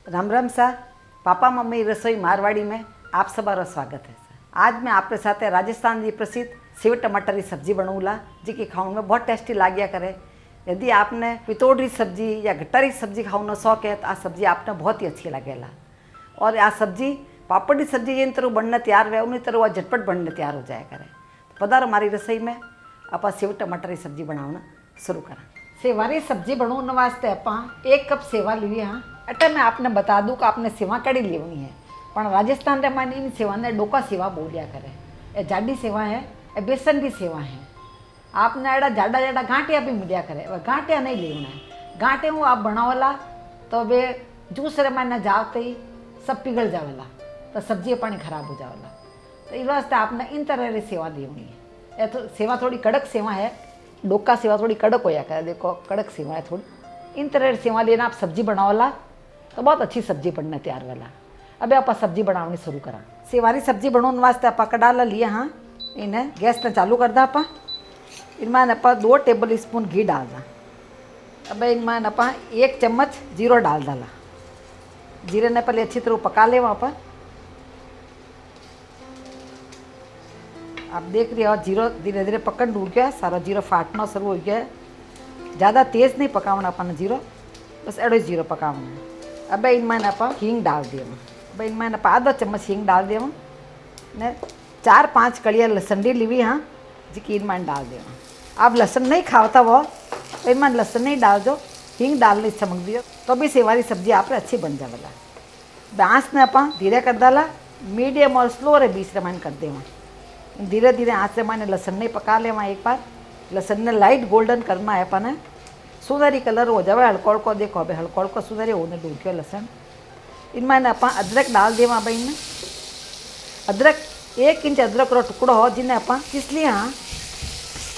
राम राम सा papa mummy रसोई मारवाड़ी में आप सबका स्वागत है। आज मैं आपके साथ राजस्थान की प्रसिद्ध सेव टमाटर की सब्जी बनाऊला जी की खाने में बहुत टेस्टी लाग्या करे। यदि आपने पितोड़ी सब्जी या गट्टारी सब्जी खाने शौक है तो आ सब्जी आपने बहुत ही अच्छी लगेला। और आ सब्जी पापड़ की सब्जी जिन तरह बनने तैयार हुआ उन्हीं तरह वह झटपट बनने तैयार हो जाया करे। तो पधारो हमारी रसोई में आप सेव टमाटर की सब्जी बनाना शुरू करें। सेवारी सब्जी बनाने वास्ते आप 1 कप सेवा ली। हाँ अटे मैं आपने बता दूँ कि आपने सेवा कड़ी लेनी है, पर राजस्थान रे मानी इन सेवा ने डोका सेवा बोलिया करे। ये जाडी सेवा है, ये बेसन की सेवा है। आपने एड़ा जाडा जाडा गांठिया भी मिलिया करे, वह गांठिया नहीं लेना है। गांठे हूँ आप बनावला तो वे जूस रे माने जाते ही सब पिघल जावेला तो सब्जी पानी खराब हो जावेला। तो इस वास्ते आपने इन तरह की सेवा लेनी है। ये तो सेवा थोड़ी कड़क सेवा है, डोका सेवा थोड़ी कड़क होया करे। देखो कड़क सेवा है थोड़ी। इन तरह की सेवा लेना आप सब्जी बनावला तो बहुत अच्छी सब्जी बनने तैयार वाला। अब आप सब्जी बनानी शुरू करा। सेवारी सब्जी बनाने वास्ते आप कड़ाला लिया। हाँ इन्हें गैस ने चालू कर दा। आप इनमें आप 2 टेबल स्पून घी डाल दा। अब इनमें आप 1 चम्मच जीरो डाल डाला। जीरे ने पहले अच्छी तरह पका ले। वहाँ पर आप देख रहे हो जीरो धीरे धीरे पकड़ डूब गया, सारा जीरो फाटना शुरू हो गया। ज़्यादा तेज़ नहीं पकावना अपन जीरो, बस एडो जीरो पकावना है। अब इनमें आप हींग डाल दिए। अब इनमें आप आधा चम्मच हींग डाल दिए ने 4-5 कड़िया लहसुन ली ली। हाँ जी की इनमें डाल दिए। आप लहसुन नहीं खावता वो तो इनमें लहसुन नहीं डाल दो, हींग डालने चमक दियो तो भी सेवारी सब्जी आप अच्छी बन जावेला। बाँस ने आप धीरे कर डाला, मीडियम और स्लो रे बीच रमान कर दे। धीरे धीरे आँच से मैंने लहसुन नहीं पका ले। वहाँ एक बार लहसुन ने लाइट गोल्डन करना है अपन सुधारी कलर हो जाए हल्को हल्को। देखो अभी हल्को हल्को सुधारी होने डूब गया लहसुन। इनमें आप अदरक डाल दिए। वहाँ इन अदरक 1 इंच अदरक रो टुकड़ो हो जिन्हें आप किस लिए। हाँ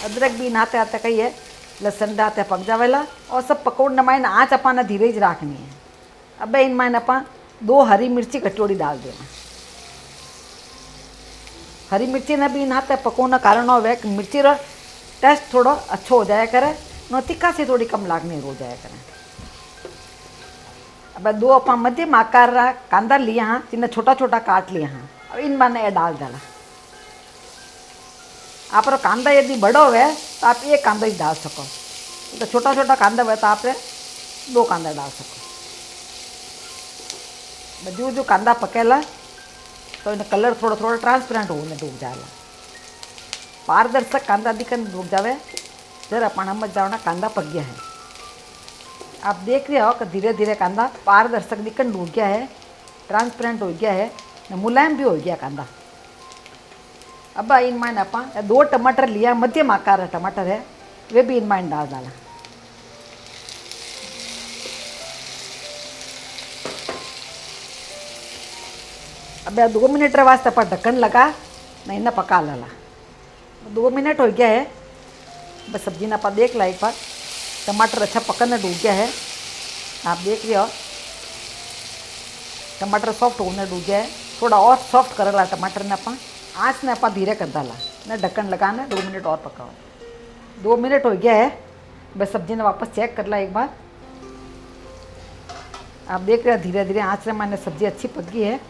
अदरक भी नाते आते कही है लहसुन डाते पक जावेला। और सब पकौड़ने में आँच अपन धीरे ही रखनी है। अब इनमें आप 2 हरी मिर्ची कटोरी डाल देना। हरी मिर्ची ने भी नाते पकौना कारण हो मिर्ची रो टेस्ट थोड़ा अच्छो हो जाया करे, न तीखा से थोड़ी कम लागनी हो जाया करे। अब 2 आप मध्यम आकार कांदा लिया। हाँ जिन्हें छोटा छोटा काट लिया। हाँ अब इन मैंने डाल डाला। आप कांदा यदि बड़ो है तो आप 1 कांदा ही डाल सको, तो छोटा छोटा कांदा है तो आप 2 कांदा डाल सको। जो जो कांदा पकेला तो इन कलर थोड़ा थोड़ा ट्रांसपेरेंट होने डूब जाएगा। पारदर्शक कांदा दिखने डूब जावे जरा अपन समझ जाओ ना कांदा पक गया है। आप देख रहे हो कि धीरे धीरे कांदा पारदर्शक दिखने डूब गया है, ट्रांसपेरेंट हो गया है, मुलायम भी हो गया कांदा। अब इनमें आप 2 टमाटर लिया, मध्यम आकार टमाटर है, वे भी इनमें डाल डाला। अब 2 मिनट वास्ते आप ढक्कन लगा नहीं इन्हें पका लाला। 2 मिनट हो गया है। बस सब्जी ने आप देख ला एक बार टमाटर अच्छा पकड़ने डूब गया है। आप देख रहे हो टमाटर सॉफ्ट होने डूब गया है। थोड़ा और सॉफ्ट कर ला टमाटर ने। आप आँच ने आप धीरे कर डाला ने ढक्कन लगाना 2 मिनट और पकाओ। 2 मिनट हो गया है। बस सब्जी ने वापस चेक कर ला एक बार। आप देख रहे हो धीरे धीरे आँच से मैंने सब्जी अच्छी पक गई है,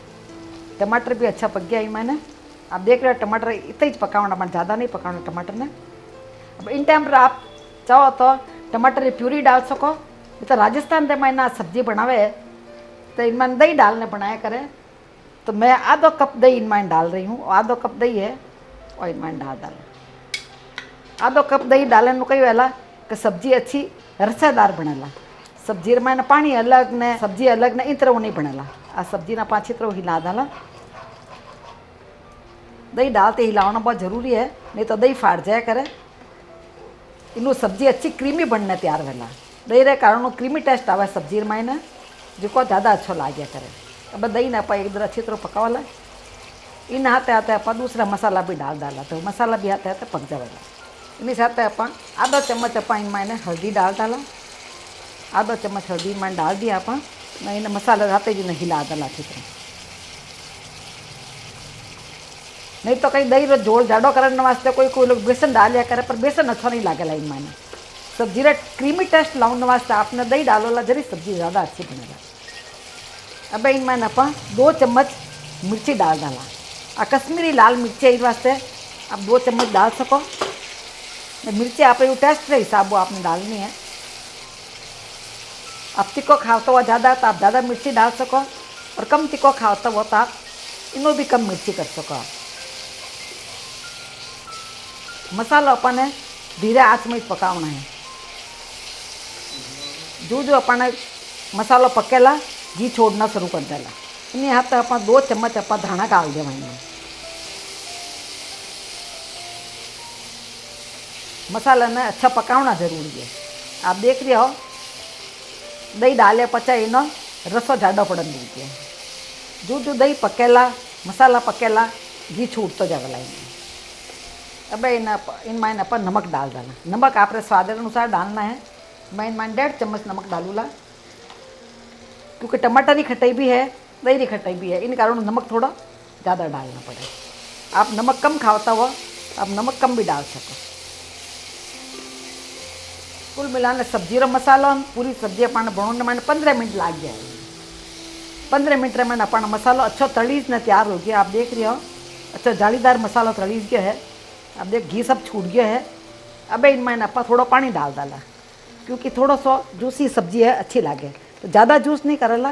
टमाटर भी अच्छा पक गया। मैंने आप देख रहे हो टमाटर इतना ही पकाना, मैं ज़्यादा नहीं पकाना टमाटर ने। अब इन टाइम पर आप चाहो तो टमाटर की प्यूरी डाल सको। तो राजस्थान में मैंने सब्जी बनावे तो इनमें दही डालने बनाया करें, तो मैं आधो कप दही इनमें डाल रही हूँ। आधो कप दही है और इनमें डाल आधो कप दही डालने कही वेला कि सब्जी अच्छी रसेदार बनेला। सब्जी में पानी अलग ने सब्जी अलग ने इन तरह नहीं बनेला। आ सब्जी ना 5-6 तरह हिला डाला। दही डालते हिलाना बहुत ज़रूरी है, नहीं तो दही फाट जाया करे। इनू सब्जी अच्छी क्रीमी बनने तैयार वेला। दही रे कारण क्रीमी टेस्ट आवे सब्जी में ना, जो ज़्यादा अच्छो लाग्या करे। अब दही ने आप एक अच्छी तरह पकावाला। इन हाथे हाथे आप दूसरा मसाला भी डाला तो मसाला भी हाथे हाथे पक जावेला। इन्हीं साथ आप आधा चम्मच आप इनमें हल्दी डाल डाला। आधा चम्मच हल्दी में डाल दिया। आप इन मसाला हाथे जी ने हिला डाला अच्छी तरह। नहीं तो कहीं दही रो झोल जाडो करने वास्ते कोई लोग बेसन डालिया करे, पर बेसन अच्छा नहीं लागेला इनमें। सब्जी रे क्रीमी टेस्ट लाने वास्ते आपने दही डालोला, जरी सब्जी ज़्यादा अच्छी बनेगा। अब इनमें आप 2 चम्मच मिर्ची डाल डाला। आ कश्मीरी लाल मिर्ची इस वास्ते आप 2 चम्मच डाल सको। मिर्ची आप टेस्ट के हिसाब आपने डालनी है। आप तीखो खाते हो ज़्यादा तो आप ज़्यादा मिर्ची डाल सको, और कम तीखो खाते हो तो आप इनो भी कम मिर्ची कर सको। आप मसाला अपन धीरे आँच में पकाना है। जो अपन मसालो पकेला घी छोड़ना शुरू कर देला। इन यहाँ तक अपन 2 चम्मच अपन धाना डाल देवा। मसाला ने अच्छा पकाना जरूरी है। आप देख रहे हो दही डाले पचा इनो रसो जाडो पड़न दीजिए। जो दही पकेला मसाला पकेला घी छूटते जावेला। अब इनमें अपन नमक डाल देना। नमक आप स्वाद अनुसार डालना है। मैं इनमें 1.5 चम्मच नमक डालूँगा, क्योंकि टमाटर की खटाई भी है, दही की खटाई भी है, इन कारण नमक थोड़ा ज़्यादा डालना पड़े। आप नमक कम खाता हो आप नमक कम भी डाल सको। कुल मिलाने सब्जी रो मसालो पूरी सब्जी अपन बनाने में 15 मिनट लग गया। 15 मिनट में अपन मसालो अच्छो तलीज ने तैयार हो गया। आप देख रहे हो अच्छा जालीदार मसाला तलीज गया है। अब देख घी सब छूट गया है। अब इनमें अपन थोड़ा पानी डाल डाला, क्योंकि थोड़ा सा जूसी सब्जी है, अच्छी लगे। तो ज़्यादा जूस नहीं करेला,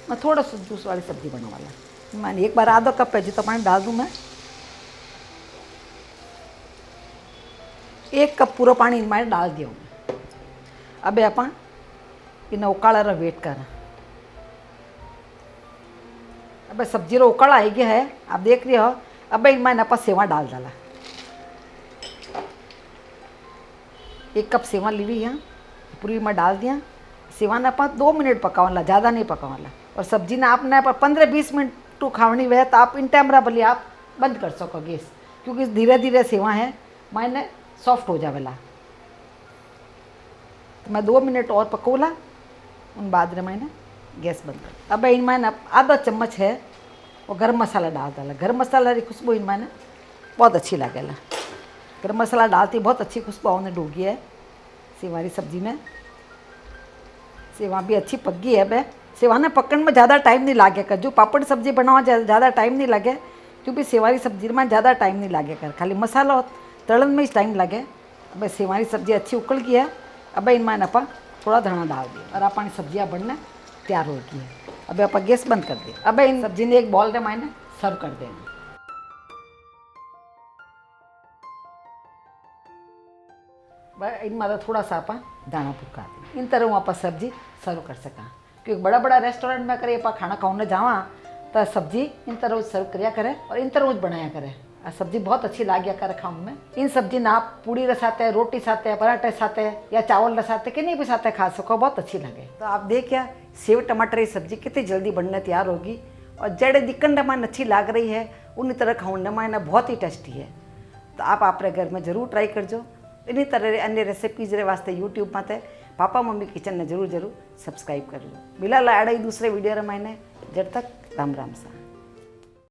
मैं थोड़ा सा जूस वाली सब्जी बनने वाला। मैं एक बार आधा कप है जितना पानी डाल दूँ मैं। 1 कप पूरा पानी इनमें डाल दिया। अब अपन इन उकाड़ा रा वेट कर। अब सब्जी रो उकाड़ा आई गया है, आप देख रहे हो। अब इनमें अपन सेवा डाल डाला। 1 कप सेवा ली हुई यहाँ पूरी में डाल दिया। सेवा ने अपन 2 मिनट पकावाला, ज़्यादा नहीं पकावाला। और सब्जी ने आपने 15-20 मिनट तो खावनी वह तो आप इन टाइम भले आप बंद कर सको गैस, क्योंकि धीरे धीरे सेवा है मैंने सॉफ्ट हो जावेला। तो मैं 2 मिनट और पकौला, उन बाद में मैंने गैस बंद कर। अब इनमें आधा चम्मच है वो गरम मसाला डाल डाला। गरम मसाला की खुशबू इनमें बहुत अच्छी लगेला। गरम मसाला डालती बहुत अच्छी खुशबू उन्हें डूबी है सेवा की सब्जी में। सेवा भी अच्छी पक गई है। अब सेवा ने पकने में ज़्यादा टाइम नहीं लागेगा। जो पापड़ सब्जी बनाओ ज़्यादा टाइम नहीं लगे, क्योंकि सेवा की सब्जी में ज़्यादा टाइम नहीं लागेगा, खाली मसाला तलन में ही टाइम लगे। अब सेवा की सब्जी अच्छी उकल गई है। अब इनमें अपन थोड़ा धना डाल दिया और अपनी सब्जियाँ बनने तैयार हो गई है। अब अपन गैस बंद कर दिया। अब इन सब्जी ने एक बॉल में मैंने सर्व कर देना। इनमें थोड़ा सा अपन दाना पुका दें। इन तरह आप सब्जी सर्व कर सका, क्योंकि बड़ा बड़ा रेस्टोरेंट में करे आप खाना खाने जावा तो सब्जी इन तरह सर्व करिया करे और इन तरह बनाया करे। सब्जी बहुत अच्छी लाग्या करे खाने में। इन सब्जी ना आप पूड़ी रसाते, रोटी साथे, पराठे साथे या चावल रसाते किन्हीं भी साथे खा सको, बहुत अच्छी लगे। तो आप देखिए सेव टमाटर की सब्जी कितनी जल्दी बनने तैयार होगी, और जड़े दिक्कन में अच्छी लाग रही है उन्हीं तरह खाने में बहुत ही टेस्टी है। तो आप अपने घर में ज़रूर ट्राई करजो। इन्हीं तरह अन्य रेसिपीज रे वास्ते यूट्यूब में पापा मम्मी किचन ने जरूर सब्सक्राइब कर लो। मिला ला अड़ाई दूसरे वीडियो रे मैंने जब तक राम राम सा।